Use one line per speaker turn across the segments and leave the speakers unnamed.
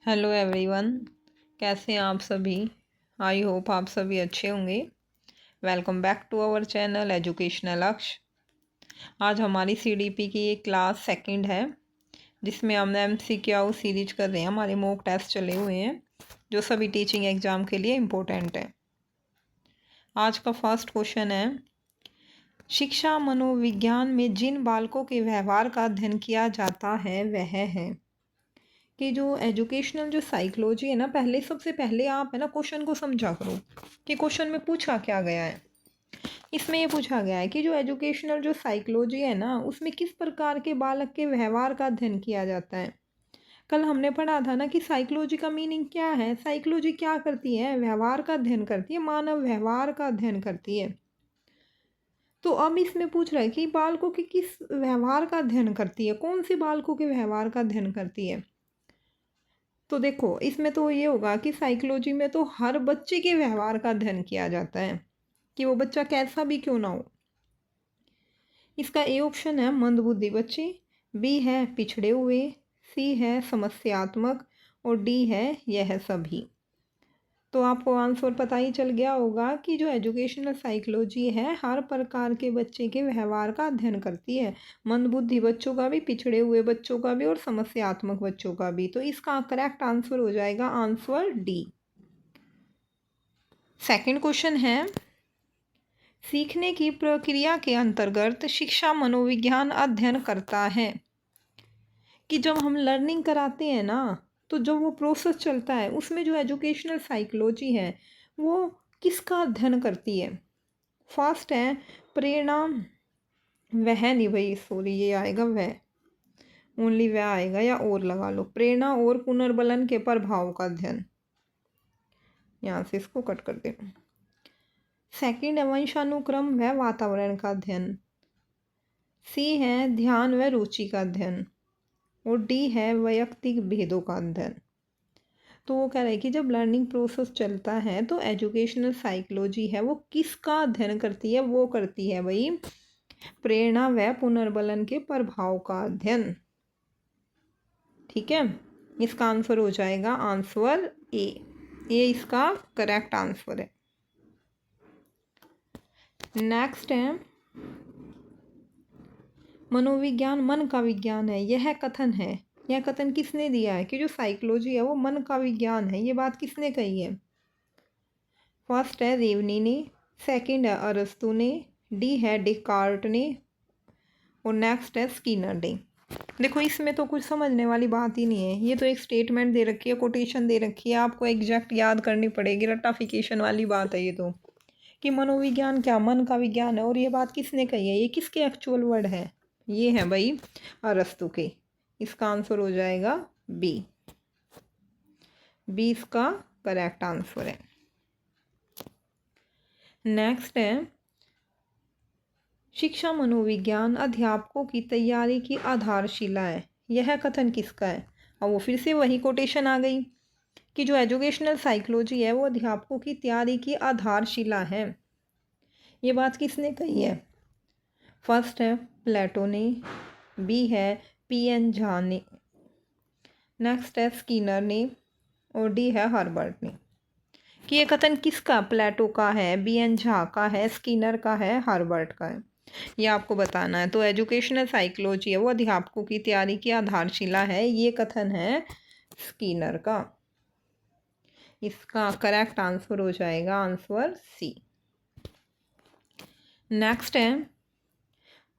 Hello everyone. कैसे हैं आप सभी? आई होप आप सभी अच्छे होंगे। Welcome back to our channel educational Aksh. आज हमारी सीडीपी की ये क्लास सेकंड है, जिसमें हमने एमसीक्यू सीरीज कर रहे हैं। हमारे मॉक टेस्ट चले हुए हैं जो सभी टीचिंग एग्ज़ाम के लिए इम्पोर्टेंट है। आज का फर्स्ट क्वेश्चन है, शिक्षा मनोविज्ञान में जिन बालकों के व्यवहार का अध्ययन किया जाता है वह है। कि जो एजुकेशनल जो साइकोलॉजी है ना, सबसे पहले आप है ना क्वेश्चन को समझा करो कि क्वेश्चन में पूछा क्या गया है। इसमें ये पूछा गया है कि जो एजुकेशनल जो साइकोलॉजी है ना, उसमें किस प्रकार के बालक के व्यवहार का अध्ययन किया जाता है। कल हमने पढ़ा था ना कि साइकोलॉजी का मीनिंग क्या है। साइकोलॉजी क्या करती है? व्यवहार का अध्ययन करती है, मानव व्यवहार का अध्ययन करती है। तो अब इसमें पूछ रहा है कि बालकों के किस व्यवहार का अध्ययन करती है, कौन से बालकों के व्यवहार का अध्ययन करती है। तो देखो, इसमें तो ये होगा कि साइकोलॉजी में तो हर बच्चे के व्यवहार का अध्ययन किया जाता है कि वो बच्चा कैसा भी क्यों ना हो। इसका ए ऑप्शन है मंदबुद्धि बच्चे, बी है पिछड़े हुए, सी है समस्यात्मक और डी है यह सभी। तो आपको आंसर पता ही चल गया होगा कि जो एजुकेशनल साइकोलॉजी है हर प्रकार के बच्चे के व्यवहार का अध्ययन करती है, मंदबुद्धि बच्चों का भी, पिछड़े हुए बच्चों का भी और समस्यात्मक बच्चों का भी। तो इसका करेक्ट आंसर हो जाएगा आंसर डी। सेकंड क्वेश्चन है, सीखने की प्रक्रिया के अंतर्गत शिक्षा मनोविज्ञान अध्ययन करता है। कि जब हम लर्निंग कराते हैं ना, तो जो वो प्रोसेस चलता है उसमें जो एजुकेशनल साइकोलॉजी है वो किसका अध्ययन करती है। फर्स्ट है प्रेरणा, वह नहीं भाई, सॉरी, ये आएगा वह, ओनली वह आएगा या और लगा लो। प्रेरणा और पुनर्बलन के प्रभाव का अध्ययन, यहाँ से इसको कट कर दे। सेकंड है वंशानुक्रम व वातावरण का अध्ययन, सी है ध्यान व रुचि का अध्ययन और डी है वैयक्तिक भेदों का अध्ययन। तो वो कह रहा है कि जब लर्निंग प्रोसेस चलता है तो एजुकेशनल साइकोलॉजी है वो किसका अध्ययन करती है, वो करती है भाई प्रेरणा व पुनर्बलन के प्रभाव का अध्ययन। ठीक है, इसका आंसर हो जाएगा आंसर ए। ये इसका करेक्ट आंसर है। नेक्स्ट है, मनोविज्ञान मन का विज्ञान है, यह कथन है। यह कथन किसने दिया है कि जो साइकोलॉजी है वो मन का विज्ञान है, ये बात किसने कही है। फर्स्ट है रेवनी ने, सेकंड है अरस्तु ने, डी है डिकार्ट ने और नेक्स्ट है स्किनर ने। देखो, इसमें तो कुछ समझने वाली बात ही नहीं है। ये तो एक स्टेटमेंट दे रखी है, कोटेशन दे रखी है, आपको एग्जैक्ट याद करनी पड़ेगी। रट्टाफिकेशन वाली बात है ये तो, कि मनोविज्ञान क्या मन का विज्ञान है। और ये बात किसने कही है, ये किसके एक्चुअल वर्ड है, ये है भाई अरस्तु के। इसका आंसर हो जाएगा बी। बी इसका करेक्ट आंसर है। नेक्स्ट है, शिक्षा मनोविज्ञान अध्यापकों की तैयारी की आधारशिला है, यह कथन किसका है। और वो फिर से वही कोटेशन आ गई कि जो एजुकेशनल साइकोलॉजी है वो अध्यापकों की तैयारी की आधारशिला है। ये बात किसने कही है। फर्स्ट है प्लेटो ने, बी है पी.एन. झा ने, नेक्स्ट है स्किनर ने और डी है हर्बर्ट ने। कि ये कथन किसका, प्लेटो का है, बी.एन. झा का है, स्किनर का है, हर्बर्ट का है, ये आपको बताना है। तो एजुकेशनल साइकोलॉजी है वो अध्यापकों की तैयारी की आधारशिला है, ये कथन है स्किनर का। इसका करेक्ट आंसर हो जाएगा आंसर सी। नेक्स्ट है,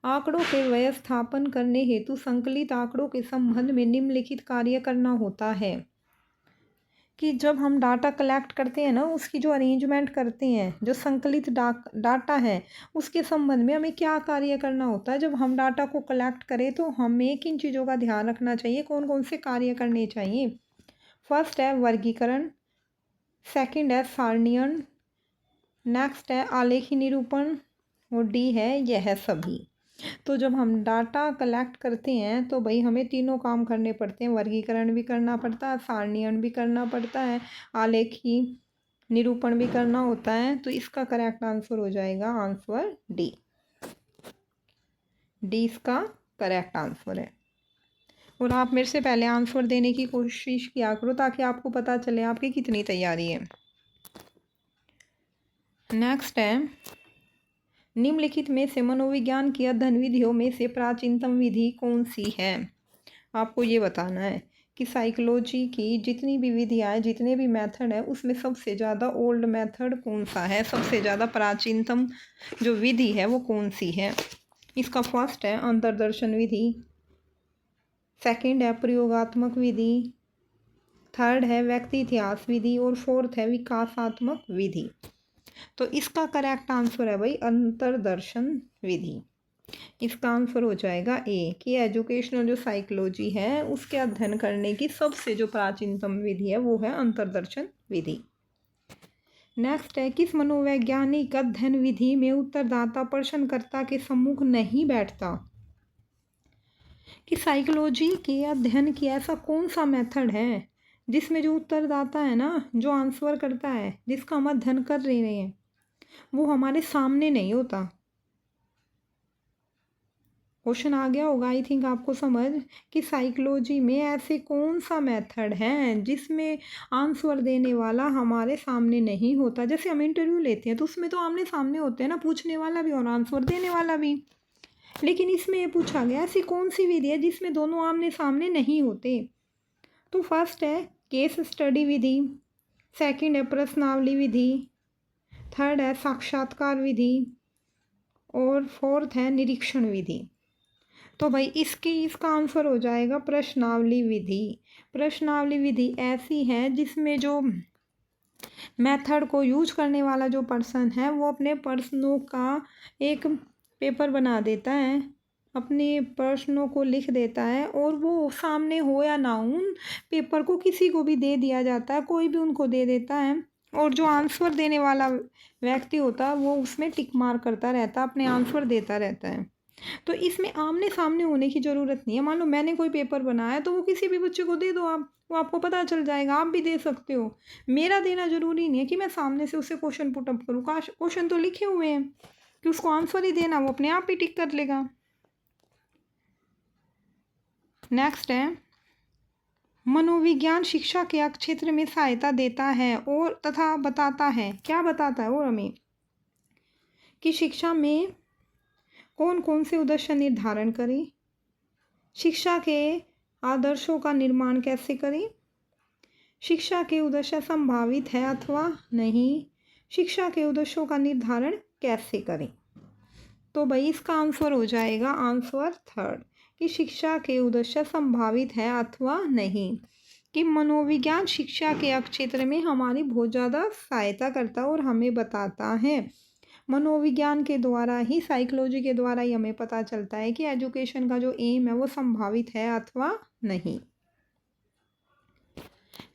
आंकड़ों के व्यवस्थापन करने हेतु संकलित आंकड़ों के संबंध में निम्नलिखित कार्य करना होता है। कि जब हम डाटा कलेक्ट करते हैं ना, उसकी जो अरेंजमेंट करते हैं, जो संकलित डाटा है उसके संबंध में हमें क्या कार्य करना होता है। जब हम डाटा को कलेक्ट करें तो हमें किन चीज़ों का ध्यान रखना चाहिए, कौन कौन से कार्य करने चाहिए। फर्स्ट है वर्गीकरण, सेकंड है सारणीकरण, नेक्स्ट है आलेखी निरूपण और डी है यह सभी। तो जब हम डाटा कलेक्ट करते हैं तो भाई हमें तीनों काम करने पड़ते हैं, वर्गीकरण भी करना पड़ता है, सारणीकरण भी करना पड़ता है, आलेखी निरूपण भी करना होता है। तो इसका करेक्ट आंसर हो जाएगा आंसर डी। डी इसका करेक्ट आंसर है। और आप मेरे से पहले आंसर देने की कोशिश किया करो ताकि आपको पता चले आपकी कितनी तैयारी है। नेक्स्ट है, निम्नलिखित में से मनोविज्ञान की अध्ययन विधियों में से प्राचीनतम विधि कौन सी है। आपको ये बताना है कि साइकोलॉजी की जितनी भी विधियाँ हैं, जितने भी मेथड है, उसमें सबसे ज़्यादा ओल्ड मेथड कौन सा है, सबसे ज़्यादा प्राचीनतम जो विधि है वो कौन सी है। इसका फर्स्ट है अंतर्दर्शन विधि, सेकंड है प्रयोगात्मक विधि, थर्ड है व्यक्ति इतिहास विधि और फोर्थ है विकासात्मक विधि। तो इसका करेक्ट आंसर है भाई अंतर्दर्शन विधि। इसका आंसर हो जाएगा ए कि एजुकेशनल जो साइकोलॉजी है उसके अध्ययन करने की सबसे जो प्राचीनतम विधि है वो है अंतर्दर्शन विधि। नेक्स्ट है, किस मनोवैज्ञानिक अध्ययन विधि में उत्तरदाता प्रश्नकर्ता के सम्मुख नहीं बैठता। कि साइकोलॉजी के अध्ययन की ऐसा कौन सा मेथड है जिसमें जो उत्तरदाता है ना, जो आंसर करता है, जिसका हम अध्ययन कर रहे हैं, वो हमारे सामने नहीं होता। क्वेश्चन आ गया होगा आई थिंक आपको समझ कि साइकोलॉजी में ऐसे कौन सा मेथड है जिसमें आंसर देने वाला हमारे सामने नहीं होता। जैसे हम इंटरव्यू लेते हैं तो उसमें तो आमने सामने होते हैं ना, पूछने वाला भी और आंसर देने वाला भी। लेकिन इसमें ये पूछा गया ऐसी कौन सी विधि है जिसमें दोनों आमने सामने नहीं होते। तो फर्स्ट है केस स्टडी विधि, सेकंड है प्रश्नावली विधि, थर्ड है साक्षात्कार विधि और फोर्थ है निरीक्षण विधि। तो भाई इसका आंसर हो जाएगा प्रश्नावली विधि। प्रश्नावली विधि ऐसी है जिसमें जो मेथड को यूज करने वाला जो पर्सन है वो अपने प्रश्नों का एक पेपर बना देता है, अपने प्रश्नों को लिख देता है और वो सामने हो या ना उन पेपर को किसी को भी दे दिया जाता है, कोई भी उनको दे देता है और जो आंसर देने वाला व्यक्ति होता है वो उसमें टिक मार करता रहता है, अपने आंसर देता रहता है। तो इसमें आमने सामने होने की ज़रूरत नहीं है। मान लो मैंने कोई पेपर बनाया तो वो किसी भी बच्चे को दे दो आप, वो आपको पता चल जाएगा, आप भी दे सकते हो। मेरा देना ज़रूरी नहीं है कि मैं सामने से उससे क्वेश्चन पुटअप करूँ। क्वेश्चन तो लिखे हुए हैं कि उसको आंसर ही देना, वो अपने आप ही टिक कर लेगा। नेक्स्ट है, मनोविज्ञान शिक्षा के क्षेत्र में सहायता देता है और तथा बताता है। क्या बताता है? और हमें कि शिक्षा में कौन कौन से उद्देश्य निर्धारण करें, शिक्षा के आदर्शों का निर्माण कैसे करें, शिक्षा के उद्देश्य संभावित है अथवा नहीं, शिक्षा के उद्देश्यों का निर्धारण कैसे करें। तो भाई इसका आंसर हो जाएगा आंसर थर्ड कि शिक्षा के उद्देश्य संभावित है अथवा नहीं। कि मनोविज्ञान शिक्षा के क्षेत्र में हमारी बहुत ज़्यादा सहायता करता है और हमें बताता है। मनोविज्ञान के द्वारा ही, साइकोलॉजी के द्वारा ही हमें पता चलता है कि एजुकेशन का जो एम है वो संभावित है अथवा नहीं।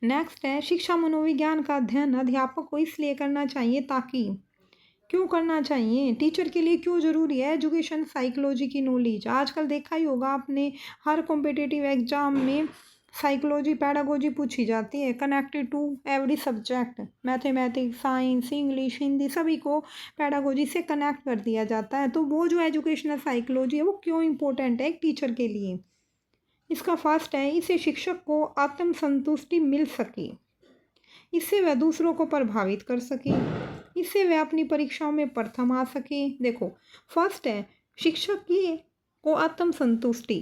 नेक्स्ट है, शिक्षा मनोविज्ञान का अध्ययन अध्यापक को इसलिए करना चाहिए ताकि। क्यों करना चाहिए? टीचर के लिए क्यों ज़रूरी है एजुकेशन साइकोलॉजी की नॉलेज? आजकल देखा ही होगा आपने, हर कॉम्पिटिटिव एग्जाम में साइकोलॉजी पैडागोजी पूछी जाती है, connected to every subject, mathematics, science, English, Hindi, सभी को पैडागोजी से कनेक्ट कर दिया जाता है। तो वो जो एजुकेशनल साइकोलॉजी है वो क्यों इम्पोर्टेंट है एक टीचर के लिए? इसका फर्स्ट है, इसे शिक्षक को आत्मसंतुष्टि मिल सके, इससे वह दूसरों को प्रभावित कर सके, इससे वह अपनी परीक्षाओं में प्रथम आ सके। देखो फर्स्ट है शिक्षक की को आत्मसंतुष्टि,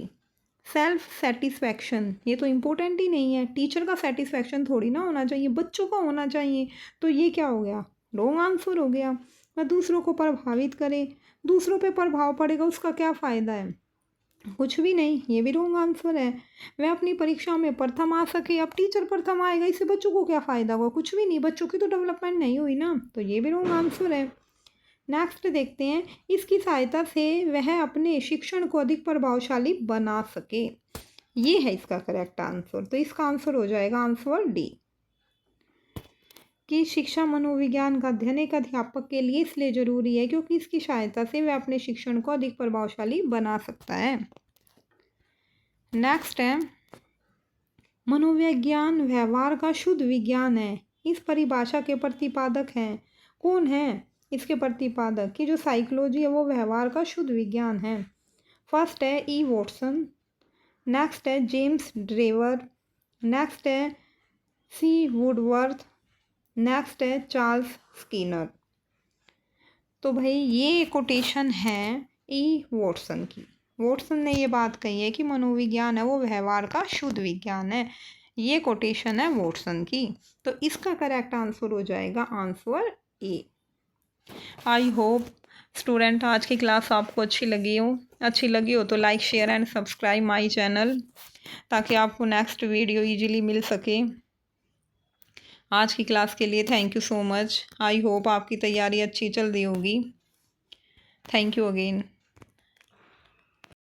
सेल्फ सेटिस्फैक्शन। ये तो इम्पोर्टेंट ही नहीं है, टीचर का सेटिस्फैक्शन थोड़ी ना होना चाहिए, बच्चों का होना चाहिए। तो ये क्या हो गया? रॉन्ग आंसर हो गया। वह दूसरों को प्रभावित करे, दूसरों पे प्रभाव पड़ेगा, उसका क्या फ़ायदा है? कुछ भी नहीं, ये भी रॉन्ग आंसर है। वह अपनी परीक्षाओं में प्रथम आ सके, अब टीचर प्रथम आएगा, इससे बच्चों को क्या फ़ायदा हुआ? कुछ भी नहीं, बच्चों की तो डेवलपमेंट नहीं हुई ना, तो ये भी रॉन्ग आंसर है। नेक्स्ट देखते हैं, इसकी सहायता से वह अपने शिक्षण को अधिक प्रभावशाली बना सके। ये है इसका करेक्ट आंसर। तो इसका आंसर हो जाएगा आंसर डी कि शिक्षा मनोविज्ञान का अध्ययन एक अध्यापक के लिए इसलिए जरूरी है क्योंकि इसकी सहायता से वह अपने शिक्षण को अधिक प्रभावशाली बना सकता है। नेक्स्ट है, मनोविज्ञान व्यवहार का शुद्ध विज्ञान है। इस परिभाषा के प्रतिपादक हैं। कौन है इसके प्रतिपादक? कि जो साइकोलॉजी है वो व्यवहार का शुद्ध विज्ञान है। फर्स्ट है ई वॉटसन, नेक्स्ट है जेम्स ड्रेवर, नेक्स्ट है सी वुडवर्थ, नेक्स्ट है चार्ल्स स्किनर। तो भाई ये कोटेशन है ई वॉटसन की। वॉटसन ने ये बात कही है कि मनोविज्ञान है वो व्यवहार का शुद्ध विज्ञान है। ये कोटेशन है वॉटसन की। तो इसका करेक्ट आंसर हो जाएगा answer A. I hope student आज की क्लास आपको अच्छी लगी हो तो like share and subscribe my channel, ताकि आपको नेक्स्ट वीडियो इजीली मिल सके। आज की क्लास के लिए thank you so much. I hope आपकी तैयारी अच्छी चल रही होगी। Thank you again.